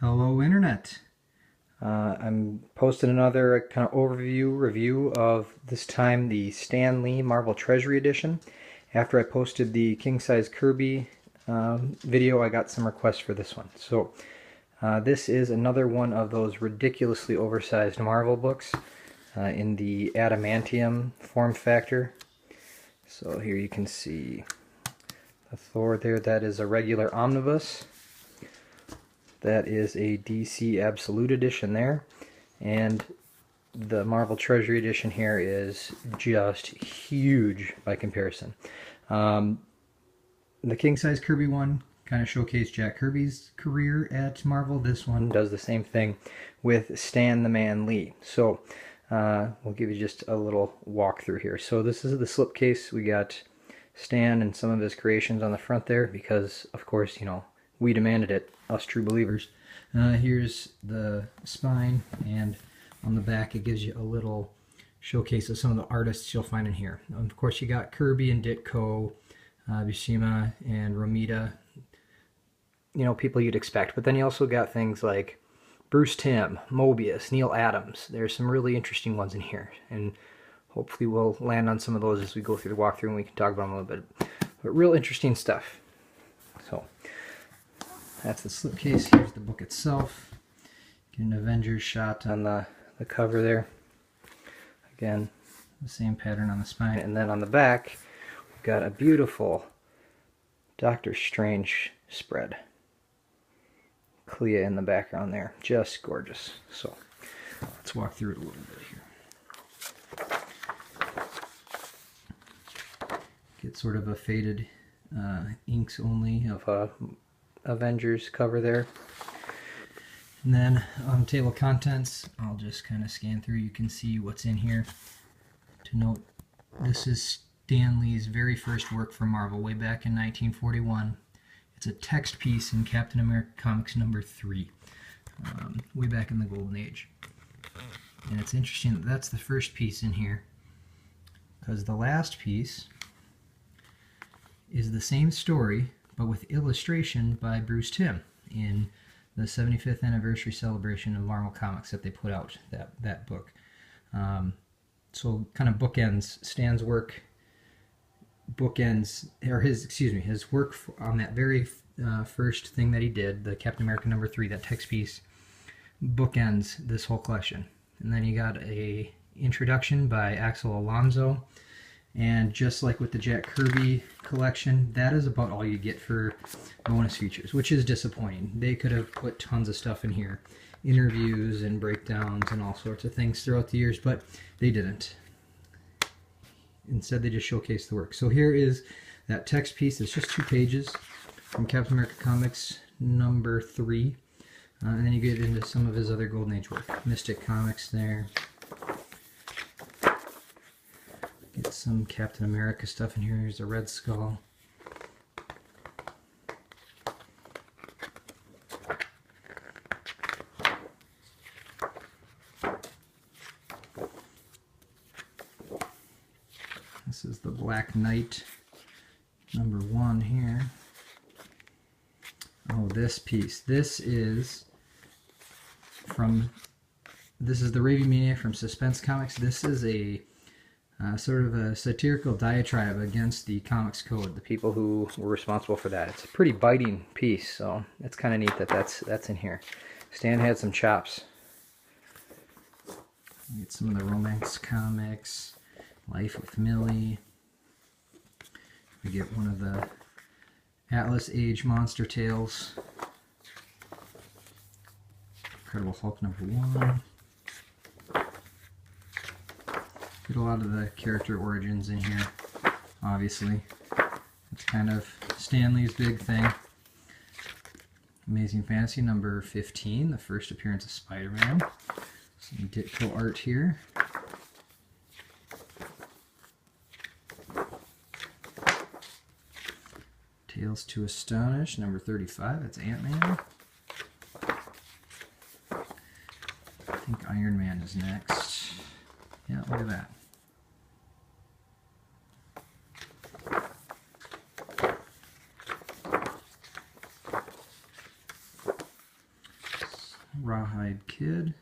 Hello Internet. I'm posting another kind of overview review of this time the Stan Lee Marvel Treasury Edition. After I posted the king size Kirby video, I got some requests for this one. So this is another one of those ridiculously oversized Marvel books in the adamantium form factor. So here you can see the Thor there. That is a regular omnibus. That is a DC Absolute Edition there, and the Marvel Treasury Edition here is just huge by comparison. The king-size Kirby one kind of showcased Jack Kirby's career at Marvel. This one does the same thing with Stan the Man Lee. So we'll give you just a little walkthrough here. So this is the slipcase. We got Stan and some of his creations on the front there because, of course, you know, we demanded it, us true believers. Here's the spine, and on the back it gives you a little showcase of some of the artists you'll find in here. Of course, you got Kirby and Ditko, Buscema and Romita, you know, people you'd expect. But then you also got things like Bruce Timm, Mobius, Neil Adams. There's some really interesting ones in here, and hopefully we'll land on some of those as we go through the walkthrough and we can talk about them a little bit. But real interesting stuff. So that's the slipcase. Here's the book itself. Get an Avengers shot on the cover there. Again, the same pattern on the spine. And then on the back, we've got a beautiful Doctor Strange spread. Clea in the background there. Just gorgeous. So let's walk through it a little bit here. Get sort of a faded inks only of Avengers cover there. And then on table of contents, I'll just kind of scan through. You can see what's in here. To note, this is Stan Lee's very first work for Marvel way back in 1941. It's a text piece in Captain America Comics number 3, way back in the Golden Age. And it's interesting that that's the first piece in here, because the last piece is the same story but with illustration by Bruce Timm in the 75th anniversary celebration of Marvel Comics that they put out, that book. So kind of bookends Stan's work, his work on that very first thing that he did, the Captain America number 3, that text piece, bookends this whole collection. And then you got a introduction by Axel Alonso. And just like with the Jack Kirby collection, that is about all you get for bonus features, which is disappointing. They could have put tons of stuff in here, interviews and breakdowns and all sorts of things throughout the years, but they didn't. Instead, they just showcased the work. So here is that text piece. It's just 2 pages from Captain America Comics number 3. And then you get into some of his other Golden Age work. Mystic Comics there. Get some Captain America stuff in here. Here's a Red Skull. This is the Black Knight number 1 here. Oh, this piece. This is the Ravi Mania from Suspense Comics. This is a sort of a satirical diatribe against the Comics Code, the people who were responsible for that. It's a pretty biting piece, so it's kind of neat that that's in here. Stan had some chops. Get some of the romance comics, Life with Millie. We get one of the Atlas Age Monster Tales. Incredible Hulk number 1. Get a lot of the character origins in here, obviously. It's kind of Stan Lee's big thing. Amazing Fantasy number 15, the first appearance of Spider-Man. Some Ditko art here. Tales to Astonish number 35, that's Ant-Man. I think Iron Man is next. Yeah, look at that. Rawhide Kid,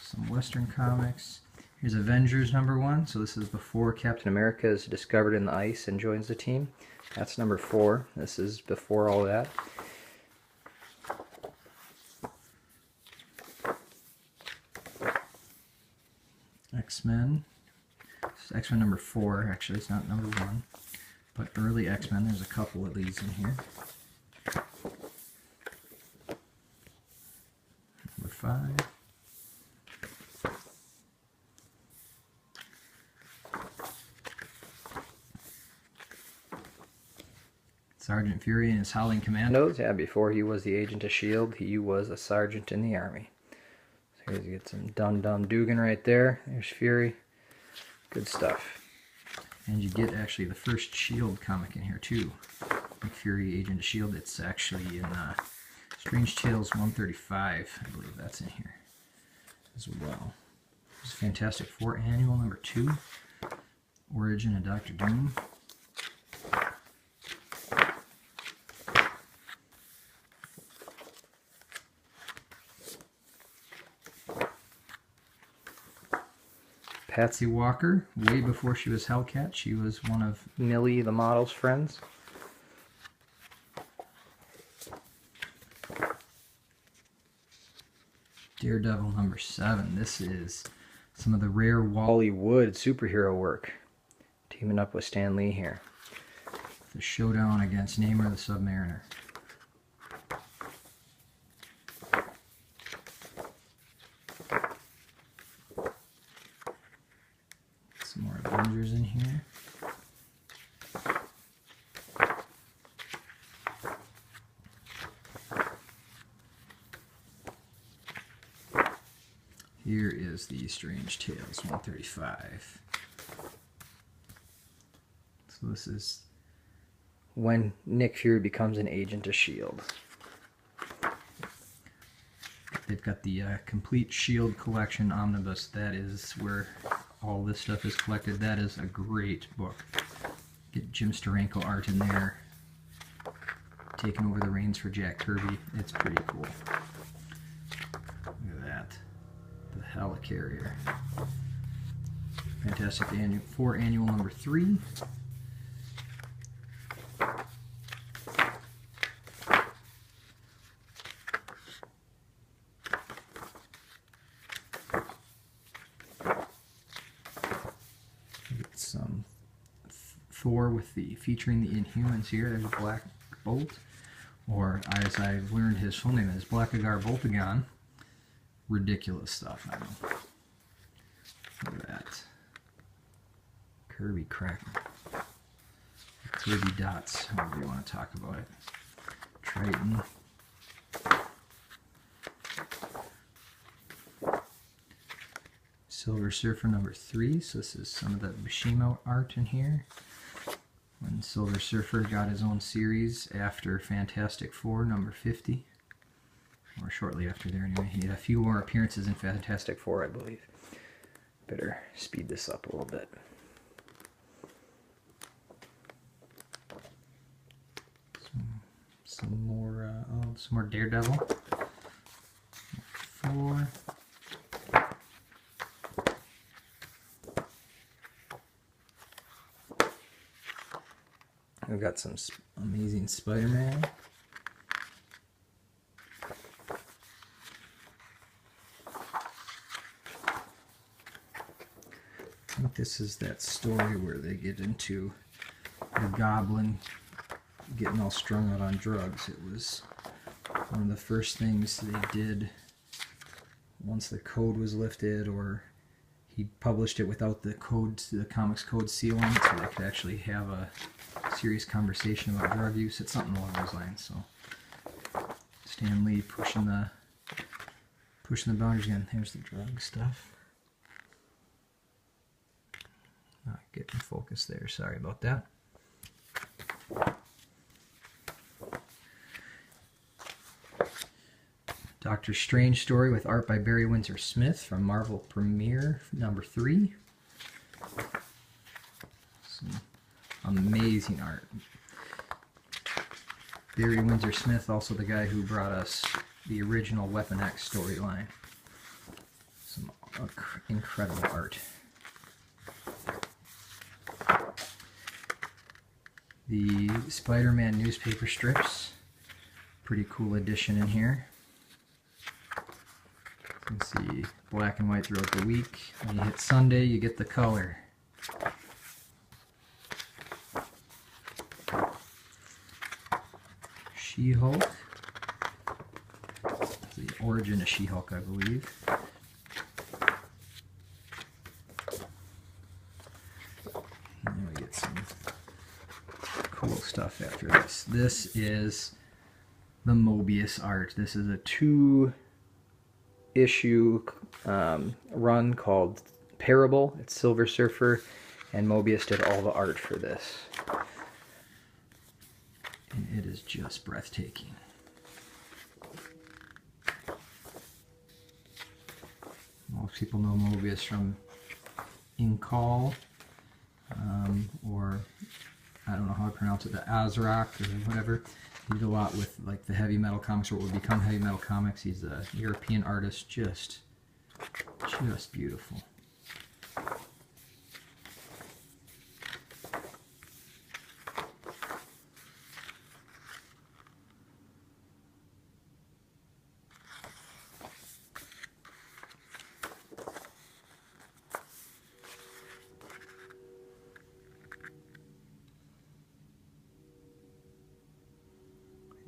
some Western comics. Here's Avengers #1, so this is before Captain America is discovered in the ice and joins the team. That's #4. This is before all that. X-Men. This is X-Men #4, actually, it's not #1. But early X-Men, there's a couple of these in here. #5. Sergeant Fury and his Howling Commandos. Yeah, before he was the agent of S.H.I.E.L.D., he was a sergeant in the Army. So here's you get some Dum Dugan right there. There's Fury. Good stuff. And you get actually the first S.H.I.E.L.D. comic in here too. Nick Fury, Agent of S.H.I.E.L.D. It's actually in Strange Tales 135. I believe that's in here as well. This is Fantastic Four Annual #2. Origin of Dr. Doom. Patsy Walker, way before she was Hellcat, she was one of Millie the model's friends. Daredevil #7. This is some of the rare Wally Wood superhero work. Teaming up with Stan Lee here. The showdown against Namor the Submariner. Some more Avengers in here. Here is the Strange Tales 135. So this is when Nick Fury becomes an agent of S.H.I.E.L.D. They've got the complete S.H.I.E.L.D. collection omnibus. That is where all this stuff is collected. That is a great book. Get Jim Steranko art in there, taking over the reins for Jack Kirby. It's pretty cool. Look at that. The Helicarrier. Fantastic Four Annual #3. Some Thor with featuring the Inhumans here. There's Black Bolt, or as I've learned his full name is Blackagar Boltagon. Ridiculous stuff, I know. Look at that. Kirby Kraken. Kirby Dots, however you want to talk about it. Triton. Silver Surfer #3, so this is some of the Mishima art in here. When Silver Surfer got his own series after Fantastic Four #50. Or shortly after there anyway. He had a few more appearances in Fantastic Four, I believe. Better speed this up a little bit. Some more Daredevil. 4. We've got some Amazing Spider-Man. I think this is that story where they get into the Goblin getting all strung out on drugs. It was one of the first things they did once the code was lifted, or he published it without the code, the comics code seal on it, so they could actually have a serious conversation about drug use. It's something along those lines. So Stan Lee pushing the boundaries again. Here's the drug stuff. Not getting focused there. Sorry about that. Doctor Strange story with art by Barry Windsor Smith from Marvel Premiere #3. Some amazing art. Barry Windsor Smith, also the guy who brought us the original Weapon X storyline. Some incredible art. The Spider-Man newspaper strips, pretty cool edition in here. You can see black and white throughout the week. When you hit Sunday, you get the color. She-Hulk. The origin of She-Hulk, I believe. And then we get some cool stuff after this. This is the Mobius art. This is a 2-issue run called Parable. It's Silver Surfer, and Mobius did all the art for this. And it is just breathtaking. Most people know Mobius from Inkall, or I don't know how to pronounce it, the Azrak or whatever. He did a lot with like the heavy metal comics, or what would become heavy metal comics. He's a European artist, just beautiful.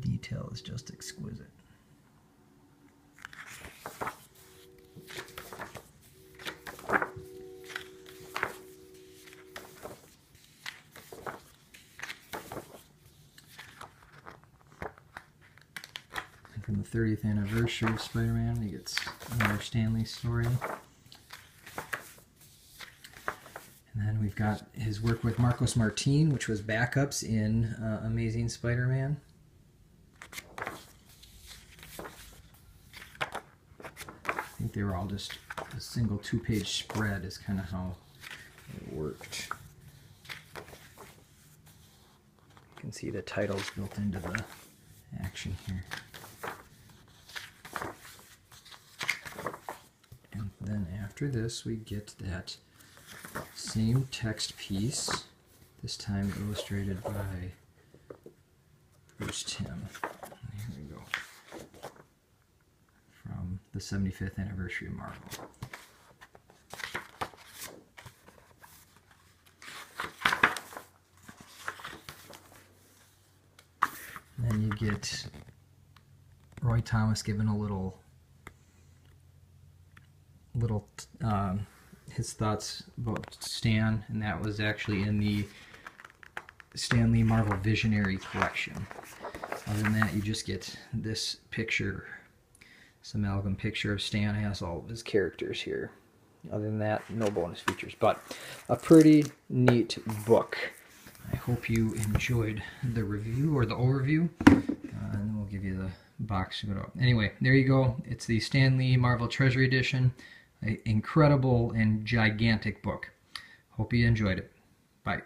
Detail is just exquisite. And from the 30th anniversary of Spider-Man, he gets another Stan Lee story. And then we've got his work with Marcos Martin, which was backups in Amazing Spider-Man. I think they were all just a single 2-page spread is kind of how it worked. You can see the titles built into the action here. And then after this we get that same text piece, this time illustrated by Bruce Timm. Here we go. From the 75th anniversary of Marvel. And then you get Roy Thomas given a little his thoughts about Stan, and that was actually in the Stan Lee Marvel Visionary collection. Other than that, you just get this picture. This amalgam picture of Stan has all of his characters here. Other than that, no bonus features, but a pretty neat book. I hope you enjoyed the review or the overview, and then we'll give you the box to go out. Anyway, there you go. It's the Stan Lee Marvel Treasury Edition. An incredible and gigantic book. Hope you enjoyed it. Bye.